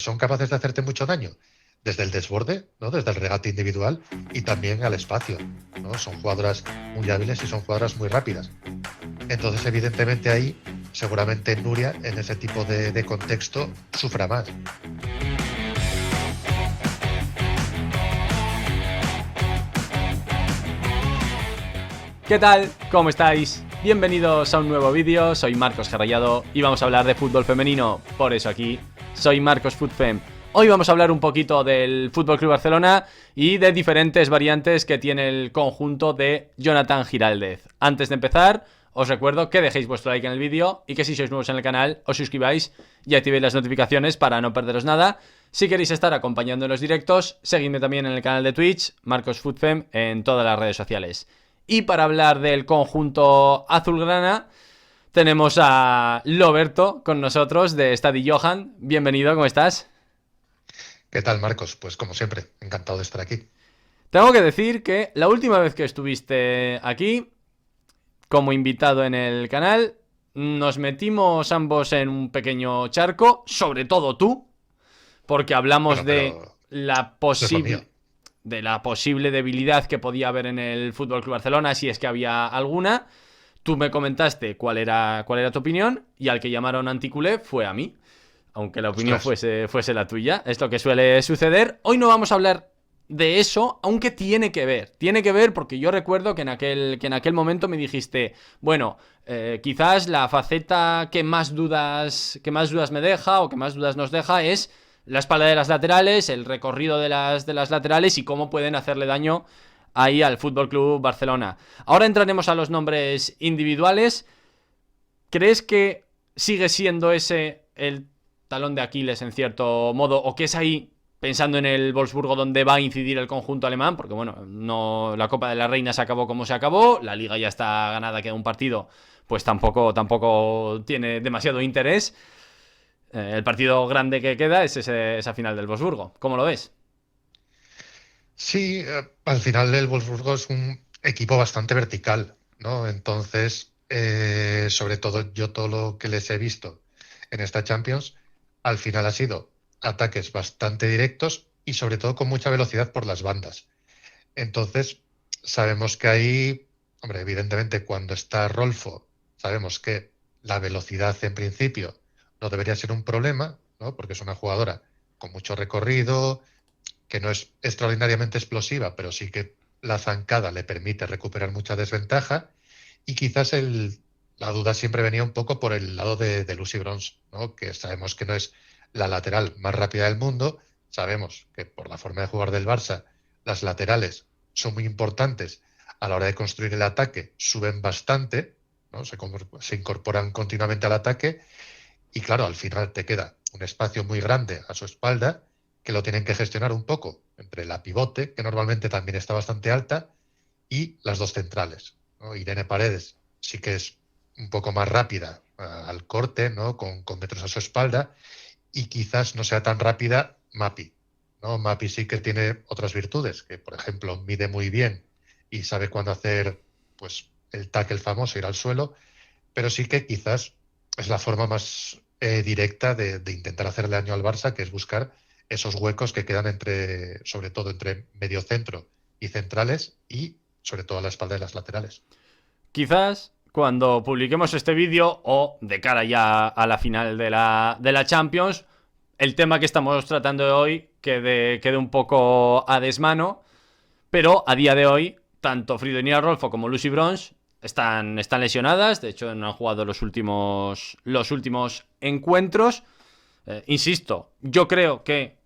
son capaces de hacerte mucho daño desde el desborde, ¿no? Desde el regate individual y también al espacio, ¿no? Son jugadoras muy hábiles y son jugadoras muy rápidas. Entonces, evidentemente ahí, seguramente Nuria, en ese tipo de contexto, sufra más. ¿Qué tal? ¿Cómo estáis? Bienvenidos a un nuevo vídeo, soy Marcos Gerrallado y vamos a hablar de fútbol femenino, por eso aquí soy Marcos FutFem. Hoy vamos a hablar un poquito del FC Barcelona y de diferentes variantes que tiene el conjunto de Jonathan Giraldez. Antes de empezar, os recuerdo que dejéis vuestro like en el vídeo y que si sois nuevos en el canal os suscribáis y activéis las notificaciones para no perderos nada. Si queréis estar acompañando en los directos, seguidme también en el canal de Twitch, Marcos FutFem, en todas las redes sociales. Y para hablar del conjunto azulgrana, tenemos a Loberto con nosotros de Stadi Johan. Bienvenido, ¿cómo estás? ¿Qué tal, Marcos? Pues como siempre, encantado de estar aquí. Tengo que decir que la última vez que estuviste aquí, como invitado en el canal, nos metimos ambos en un pequeño charco, sobre todo tú, porque hablamos Bueno, de pero la eso es lo mío. posible debilidad que podía haber en el FC Barcelona, si es que había alguna. Tú me comentaste cuál era tu opinión y al que llamaron anticulé fue a mí, aunque la opinión Ostras, fuese la tuya. Es lo que suele suceder. Hoy no vamos a hablar de eso, aunque tiene que ver porque yo recuerdo que en aquel momento me dijiste, bueno, quizás la faceta que más dudas me deja o que más dudas nos deja es la espalda de las laterales, el recorrido de las laterales y cómo pueden hacerle daño ahí al FC Barcelona. Ahora entraremos a los nombres individuales. ¿Crees que sigue siendo ese el talón de Aquiles en cierto modo, o que es ahí, pensando en el Wolfsburgo, donde va a incidir el conjunto alemán? Porque bueno, no, la Copa de la Reina se acabó como se acabó, la Liga ya está ganada, queda un partido, pues tampoco tiene demasiado interés. El partido grande que queda es esa final del Wolfsburgo. ¿Cómo lo ves? sí, al final el Wolfsburgo es un equipo bastante vertical, ¿no? Entonces, sobre todo yo todo lo que les he visto en esta Champions, al final ha sido ataques bastante directos y sobre todo con mucha velocidad por las bandas. Entonces, sabemos que ahí, hombre, evidentemente cuando está Rolfo, sabemos que la velocidad en principio no debería ser un problema, ¿no? Porque es una jugadora con mucho recorrido, que no es extraordinariamente explosiva, pero sí que la zancada le permite recuperar mucha desventaja. Y quizás la duda siempre venía un poco por el lado de Lucy Bronze, ¿no? Que sabemos que no es la lateral más rápida del mundo. Sabemos que por la forma de jugar del Barça, las laterales son muy importantes a la hora de construir el ataque, suben bastante, ¿no? Se incorporan continuamente al ataque y claro, al final te queda un espacio muy grande a su espalda que lo tienen que gestionar un poco entre la pivote, que normalmente también está bastante alta, y las dos centrales, ¿no? Irene Paredes sí que es un poco más rápida al corte, ¿no? Con metros a su espalda, y quizás no sea tan rápida Mapi, ¿no? Mapi sí que tiene otras virtudes, que por ejemplo mide muy bien y sabe cuándo hacer pues el tackle famoso, ir al suelo, pero sí que quizás es la forma más directa de intentar hacerle daño al Barça, que es buscar esos huecos que quedan entre, sobre todo entre mediocentro y centrales y sobre todo a la espalda de las laterales. Quizás cuando publiquemos este vídeo o de cara ya a la final de la Champions, el tema que estamos tratando hoy quede un poco a desmano, pero a día de hoy, tanto Fridolina Rolfo como Lucy Bronze están lesionadas. De hecho, no han jugado los últimos encuentros. Insisto, yo creo que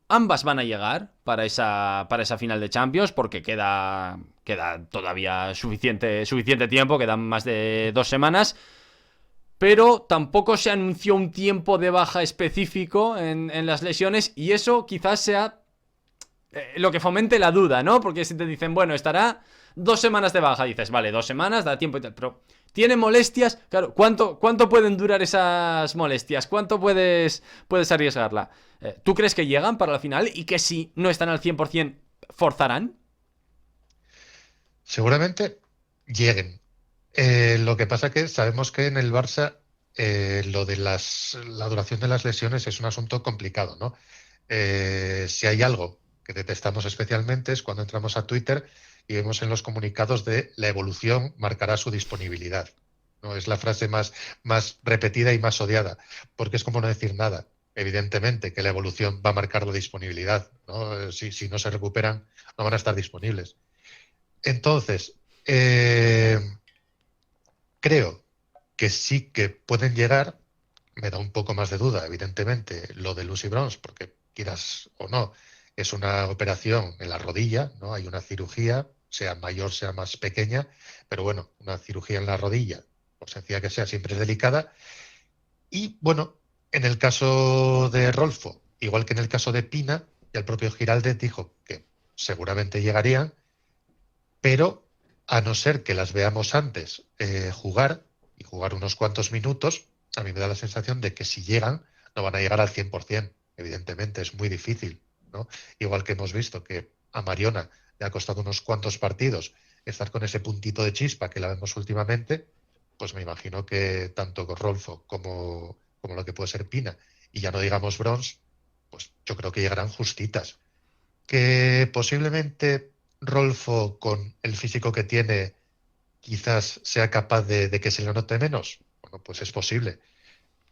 ambas van a llegar para esa final de Champions, porque queda todavía suficiente tiempo, quedan más de 2 semanas. Pero tampoco se anunció un tiempo de baja específico en las lesiones, y eso quizás sea lo que fomente la duda, ¿no? Porque si te dicen, bueno, estará 2 semanas de baja, dices, vale, 2 semanas, da tiempo y tal, pero ¿tiene molestias? Claro, ¿cuánto pueden durar esas molestias? ¿Cuánto puedes arriesgarla? ¿Tú crees que llegan para la final y que si no están al 100% forzarán? Seguramente lleguen. Lo que pasa que sabemos que en el Barça lo de la duración de las lesiones es un asunto complicado, ¿no? Si hay algo que detestamos especialmente es cuando entramos a Twitter y vemos en los comunicados de la evolución marcará su disponibilidad, ¿no? Es la frase más repetida y más odiada, porque es como no decir nada. Evidentemente que la evolución va a marcar la disponibilidad, ¿no? Si no se recuperan, no van a estar disponibles. Entonces, creo que sí que pueden llegar. Me da un poco más de duda, evidentemente, lo de Lucy Bronze, porque quieras o no, es una operación en la rodilla, ¿no? Hay una cirugía, sea mayor, sea más pequeña, pero bueno, una cirugía en la rodilla, por sencilla que sea, siempre es delicada. Y bueno, en el caso de Rolfo, igual que en el caso de Pina, ya el propio Giraldez dijo que seguramente llegarían, pero a no ser que las veamos antes jugar y jugar unos cuantos minutos, a mí me da la sensación de que si llegan, no van a llegar al 100%. Evidentemente, es muy difícil, ¿no? Igual que hemos visto que a Mariona le ha costado unos cuantos partidos estar con ese puntito de chispa que la vemos últimamente, pues me imagino que tanto con Rolfo como lo que puede ser Pina, y ya no digamos Bronze, pues yo creo que llegarán justitas. Que posiblemente Rolfo, con el físico que tiene, quizás sea capaz de que se le note menos. Bueno, pues es posible.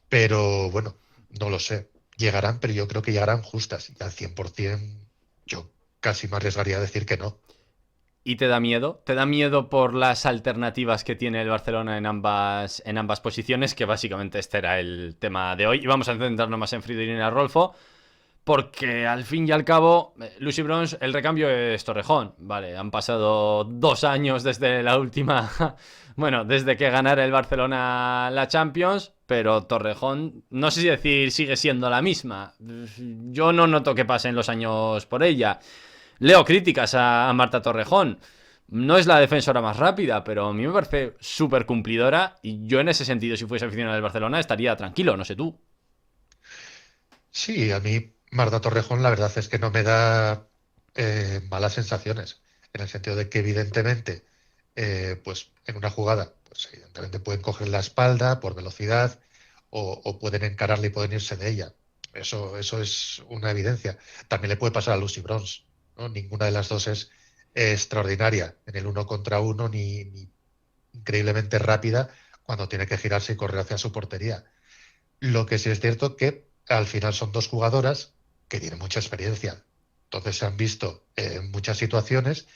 Pero bueno, no lo sé. Llegarán, pero yo creo que llegarán justas. Y al 100% yo casi me arriesgaría a decir que no. ¿Y te da miedo? ¿Te da miedo por las alternativas que tiene el Barcelona en ambas posiciones? Que básicamente este era el tema de hoy. Y vamos a centrarnos más en Fridolin y Rolfo. Porque al fin y al cabo, Lucy Bronze, el recambio es Torrejón. Vale, han pasado 2 años desde la última. Bueno, desde que ganara el Barcelona la Champions. Pero Torrejón, no sé si decir sigue siendo la misma. Yo no noto que pasen los años por ella. Leo críticas a Marta Torrejón. No es la defensora más rápida, pero a mí me parece súper cumplidora. Y yo en ese sentido, si fuese aficionado del Barcelona, estaría tranquilo, no sé tú. Sí, a mí Marta Torrejón la verdad es que no me da malas sensaciones. En el sentido de que evidentemente, pues en una jugada, pues evidentemente pueden coger la espalda por velocidad o pueden encararla y pueden irse de ella. Eso es una evidencia. También le puede pasar a Lucy Bronze, ¿no? Ninguna de las dos es extraordinaria en el uno contra uno ni increíblemente rápida cuando tiene que girarse y correr hacia su portería. Lo que sí es cierto que al final son dos jugadoras que tienen mucha experiencia. Entonces se han visto en muchas situaciones.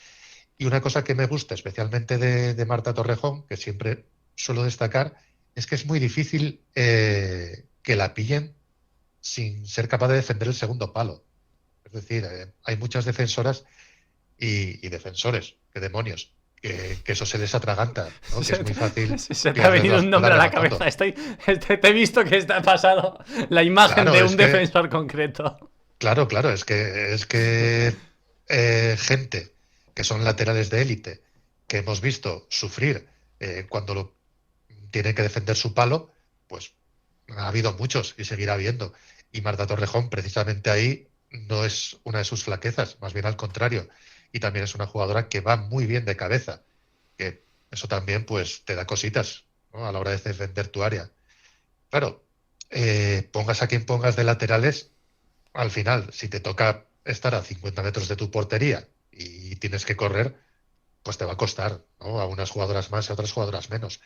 Y una cosa que me gusta especialmente de Marta Torrejón, que siempre suelo destacar, es que es muy difícil que la pillen sin ser capaz de defender el segundo palo. Es decir, hay muchas defensoras y defensores, que demonios, que eso se les atraganta, ¿no? Que es Se muy te, fácil se te ha pillarles la venido un espalda nombre a la cabeza. rematando. Te he visto que está pasado la imagen Claro, de es un que defensor concreto. claro, es que gente que son laterales de élite, que hemos visto sufrir cuando tienen que defender su palo, pues ha habido muchos y seguirá habiendo. Y Marta Torrejón, precisamente ahí, no es una de sus flaquezas, más bien al contrario. Y también es una jugadora que va muy bien de cabeza, que eso también pues te da cositas, ¿no? A la hora de defender tu área. Claro, pongas a quien pongas de laterales, al final, si te toca estar a 50 metros de tu portería y tienes que correr, pues te va a costar, ¿no? A unas jugadoras más y a otras jugadoras menos.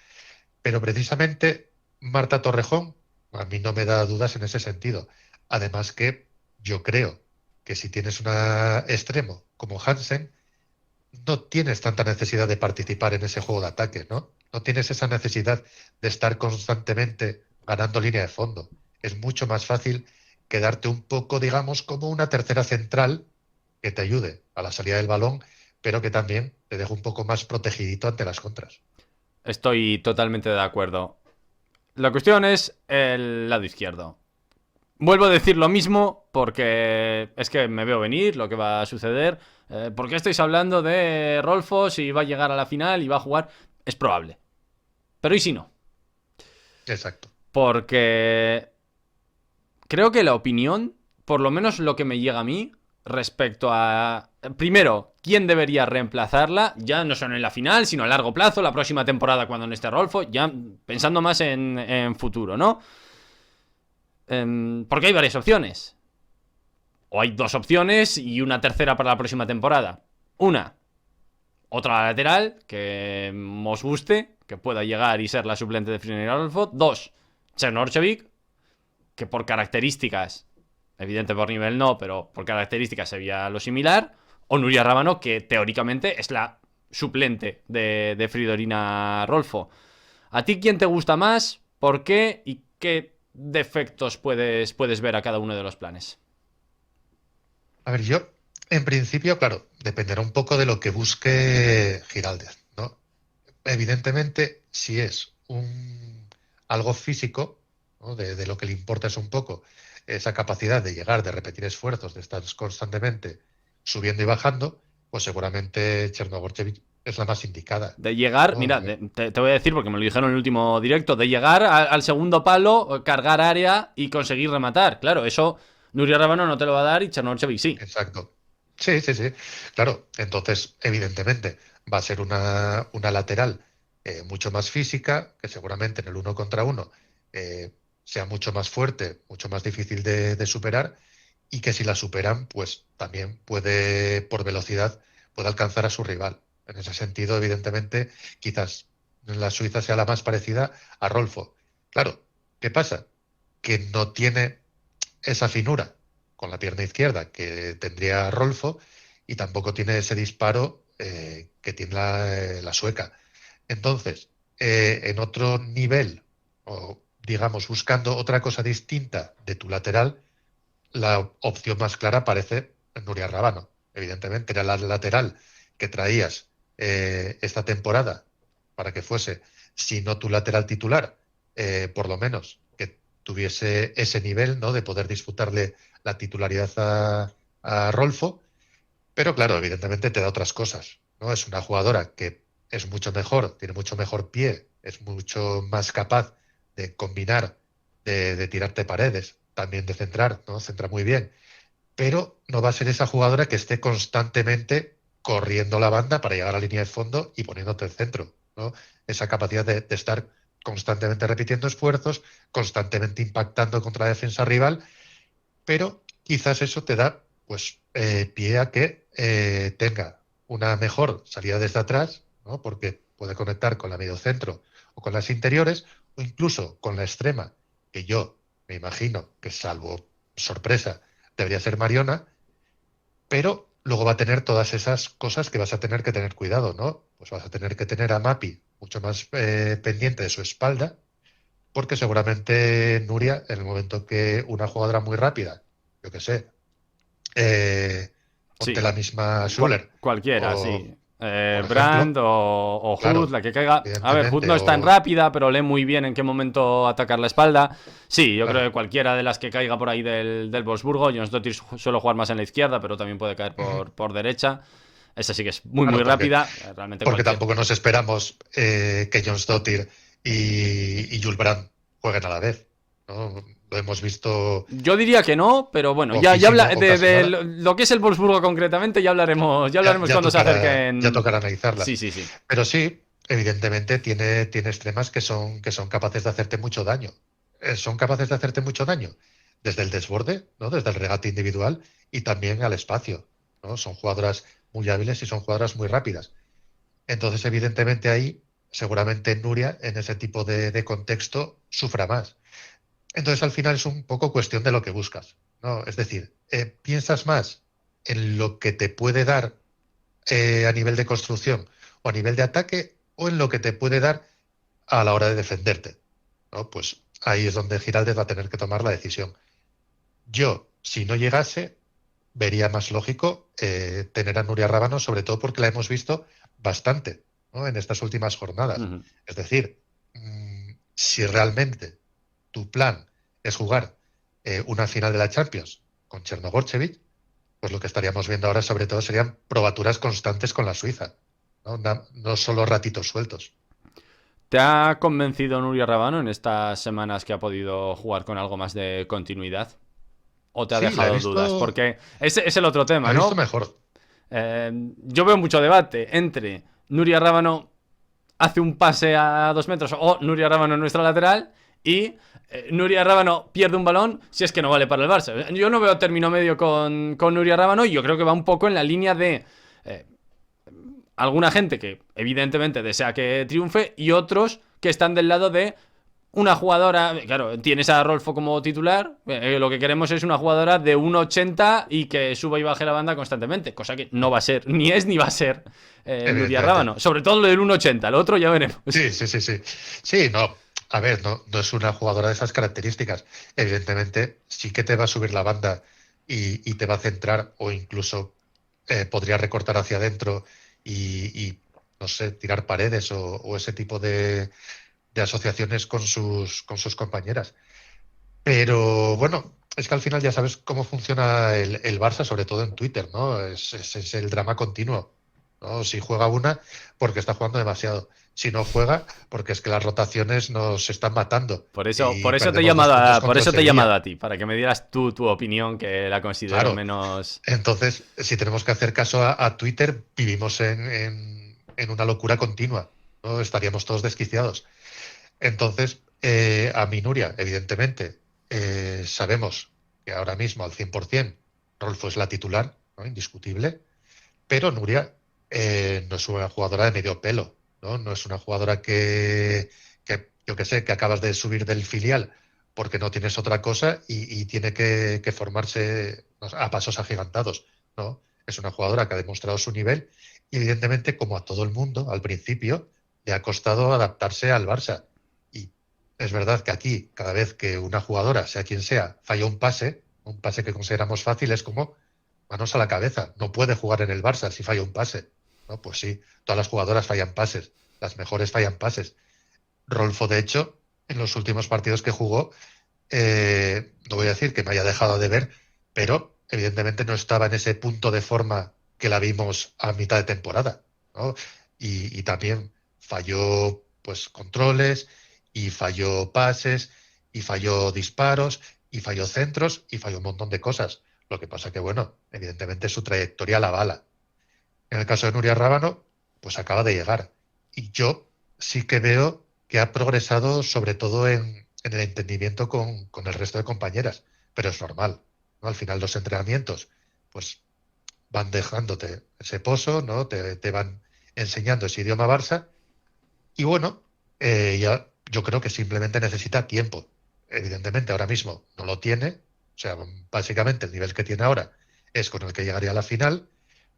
Pero precisamente Marta Torrejón a mí no me da dudas en ese sentido. Además que yo creo que si tienes un extremo como Hansen, no tienes tanta necesidad de participar en ese juego de ataque, ¿no? No tienes esa necesidad de estar constantemente ganando línea de fondo. Es mucho más fácil quedarte un poco, digamos, como una tercera central que te ayude a la salida del balón, pero que también te deje un poco más protegidito ante las contras. Estoy totalmente de acuerdo. La cuestión es el lado izquierdo. Vuelvo a decir lo mismo porque es que me veo venir lo que va a suceder. ¿Por qué estáis hablando de Rolfo si va a llegar a la final y va a jugar? Es probable. Pero ¿y si no? Exacto. Porque creo que la opinión, por lo menos lo que me llega a mí, respecto a, primero, quién debería reemplazarla, ya no solo en la final, sino a largo plazo, la próxima temporada cuando no esté Rolfo, ya pensando más en futuro, ¿no? Porque hay varias opciones. O hay dos opciones y una tercera para la próxima temporada. Una, otra lateral que os guste, que pueda llegar y ser la suplente de Friedrich Rolfo. Dos, Černorčević, que por características, evidente por nivel no, pero por características sería lo similar. O Nuria Rábano, que teóricamente es la suplente de Fridolina Rolfo. ¿A ti quién te gusta más? ¿Por qué? ¿Y qué defectos puedes ver a cada uno de los planes? A ver, yo, en principio, claro, dependerá un poco de lo que busque Giraldez, ¿no? Evidentemente, si es algo físico, ¿no? De lo que le importa es un poco esa capacidad de llegar, de repetir esfuerzos, de estar constantemente subiendo y bajando, pues seguramente Chernogorchevich es la más indicada, De llegar, ¿no? mira, te voy a decir porque me lo dijeron en el último directo, de llegar al segundo palo, cargar área y conseguir rematar. Claro, eso Nuria Rábano no te lo va a dar y Černorčević sí. Exacto. Sí, sí, sí. Claro, entonces, evidentemente, va a ser una lateral mucho más física, que seguramente en el uno contra uno sea mucho más fuerte, mucho más difícil de superar, y que si la superan, pues también puede, por velocidad, puede alcanzar a su rival. En ese sentido, evidentemente, quizás la Suiza sea la más parecida a Rolfo. Claro, ¿qué pasa? Que no tiene esa finura con la pierna izquierda que tendría Rolfo y tampoco tiene ese disparo que tiene la sueca. Entonces, en otro nivel, o digamos, buscando otra cosa distinta de tu lateral, la opción más clara parece Nuria Rábano. Evidentemente, era la lateral que traías esta temporada para que fuese, si no tu lateral titular, por lo menos que tuviese ese nivel, ¿no? De poder disputarle la titularidad a Rolfo. Pero claro, evidentemente te da otras cosas, ¿no? Es una jugadora que es mucho mejor, tiene mucho mejor pie, es mucho más capaz de combinar, de tirarte paredes, también de centrar, ¿no? Centra muy bien, pero no va a ser esa jugadora que esté constantemente corriendo la banda para llegar a la línea de fondo y poniéndote el centro, ¿no? Esa capacidad de estar constantemente repitiendo esfuerzos, constantemente impactando contra la defensa rival, pero quizás eso te da pues pie a que tenga una mejor salida desde atrás, ¿no? Porque puede conectar con la mediocentro o con las interiores o incluso con la extrema, que yo me imagino que salvo sorpresa debería ser Mariona, pero luego va a tener todas esas cosas que vas a tener que tener cuidado, ¿no? Pues vas a tener que tener a Mapi mucho más pendiente de su espalda, porque seguramente Nuria, en el momento que una jugadora muy rápida, yo qué sé, ponte Sí, la misma Schuller, cualquiera, o sí. por Brand ejemplo, o Hood, claro, la que caiga. A ver, Hood evidentemente, no es tan o rápida, pero lee muy bien en qué momento atacar la espalda. Sí, yo creo claro, que cualquiera de las que caiga por ahí del Wolfsburgo. Jonsdottir suele jugar más en la izquierda, pero también puede caer ujú, por derecha. Esa sí que es muy, muy claro, rápida. Realmente porque cualquier. tampoco nos esperamos que John Stottir y Jules Brand jueguen a la vez, ¿no? Lo hemos visto Yo diría que no, pero bueno, ya poquísimo habla de ocasional. lo que es el Wolfsburgo concretamente, ya hablaremos cuando se Ya acerquen. tocará analizarlas. Sí, sí, sí. Pero sí, evidentemente tiene extremas que son capaces de hacerte mucho daño. Son capaces de hacerte mucho daño desde el desborde, ¿no? Desde el regate individual y también al espacio, ¿no? Son jugadoras muy hábiles y son jugadoras muy rápidas. Entonces, evidentemente ahí, seguramente Nuria, en ese tipo de contexto, sufra más. Entonces, al final es un poco cuestión de lo que buscas, ¿no? Es decir, piensas más en lo que te puede dar a nivel de construcción o a nivel de ataque o en lo que te puede dar a la hora de defenderte, ¿no? Pues ahí es donde Giraldez va a tener que tomar la decisión. Yo, si no llegase, vería más lógico tener a Nuria Rábano, sobre todo porque la hemos visto bastante, ¿no? En estas últimas jornadas. Ujú. Es decir, si realmente tu plan es jugar una final de la Champions con Chernogorchevich, pues lo que estaríamos viendo ahora sobre todo serían probaturas constantes con la Suiza, ¿no? No solo ratitos sueltos. ¿Te ha convencido Nuria Rabano en estas semanas que ha podido jugar con algo más de continuidad? o te ha Sí, la he dejado visto, dudas? Porque ese es el otro tema, la he ¿no? visto mejor. Yo veo mucho debate entre Nuria Rábano hace un pase a 2 metros o Nuria Rábano en nuestra lateral y Nuria Rábano pierde un balón si es que no vale para el Barça. Yo no veo término medio con Nuria Rábano y yo creo que va un poco en la línea de alguna gente que evidentemente desea que triunfe y otros que están del lado de una jugadora, claro, tienes a Rolfo como titular, lo que queremos es una jugadora de 1,80 y que suba y baje la banda constantemente, cosa que no va a ser, ni es ni va a ser Nuria Rábano, sobre todo lo del 1,80, lo otro ya veremos. Sí, sí, sí, sí. Sí, no, a ver, no es una jugadora de esas características. Evidentemente, sí que te va a subir la banda y te va a centrar o incluso podría recortar hacia adentro no sé, tirar paredes o ese tipo de asociaciones con sus compañeras. Pero bueno, es que al final ya sabes cómo funciona el Barça, sobre todo en Twitter, ¿no? Es el drama continuo, ¿no? Si juega una, porque está jugando demasiado. Si no juega, porque es que las rotaciones nos están matando Por eso y te he perdemos dos llamado puntos por contra eso te he llamado Sevilla. a ti, para que me dieras tu opinión, que la considero Claro, menos... entonces, si tenemos que hacer caso a Twitter, vivimos en una locura continua, ¿no? Estaríamos todos desquiciados. Entonces, a mi Nuria, evidentemente, sabemos que ahora mismo al 100% Rolfo es la titular, ¿no? Indiscutible, pero Nuria no es una jugadora de medio pelo, ¿no? No es una jugadora yo que sé, que acabas de subir del filial porque no tienes otra cosa y tiene que formarse, no sé, a pasos agigantados, ¿no? Es una jugadora que ha demostrado su nivel y evidentemente, como a todo el mundo, al principio, le ha costado adaptarse al Barça. Y es verdad que aquí, cada vez que una jugadora, sea quien sea, falla un pase que consideramos fácil, es como manos a la cabeza. No puede jugar en el Barça si falla un pase. ¿No? Pues sí, todas las jugadoras fallan pases, las mejores fallan pases. Rolfo, de hecho, en los últimos partidos que jugó, no voy a decir que me haya dejado de ver, pero evidentemente no estaba en ese punto de forma que la vimos a mitad de temporada, ¿no? Y también falló pues controles, y falló pases, y falló disparos, y falló centros, y falló un montón de cosas. Lo que pasa que, bueno, evidentemente su trayectoria la avala. En el caso de Nuria Rábano, pues acaba de llegar. Y yo sí que veo que ha progresado sobre todo en el entendimiento con el resto de compañeras, pero es normal, ¿no? Al final los entrenamientos pues van dejándote ese pozo, ¿no? Te van enseñando ese idioma Barça y bueno, ya yo creo que simplemente necesita tiempo. Evidentemente ahora mismo no lo tiene, o sea, básicamente el nivel que tiene ahora es con el que llegaría a la final,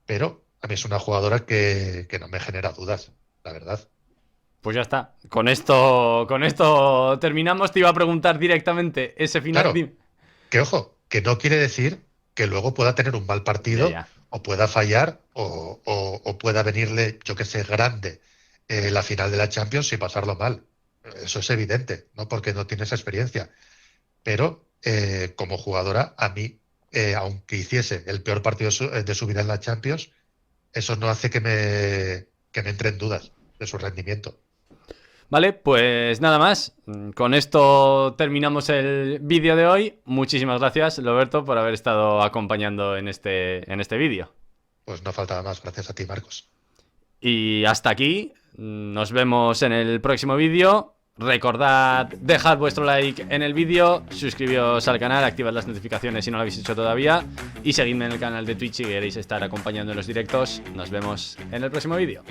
pero a mí es una jugadora que no me genera dudas, la verdad. Pues ya está. Con esto terminamos. Te iba a preguntar directamente ese final. Claro, que ojo, que no quiere decir que luego pueda tener un mal Ya, partido ya. o pueda fallar o pueda venirle, yo que sé, grande la final de la Champions y pasarlo mal. Eso es evidente, ¿no? Porque no tienes experiencia. Pero como jugadora, a mí, aunque hiciese el peor partido de su vida en la Champions, eso no hace que me entre en dudas de su rendimiento. Vale, pues nada más. Con esto terminamos el vídeo de hoy. Muchísimas gracias, Roberto, por haber estado acompañando en este vídeo. Pues no faltaba más. Gracias a ti, Marcos. Y hasta aquí. Nos vemos en el próximo vídeo. Recordad dejar vuestro like en el vídeo, suscribiros al canal, activad las notificaciones si no lo habéis hecho todavía y seguidme en el canal de Twitch si queréis estar acompañando en los directos. Nos vemos en el próximo vídeo.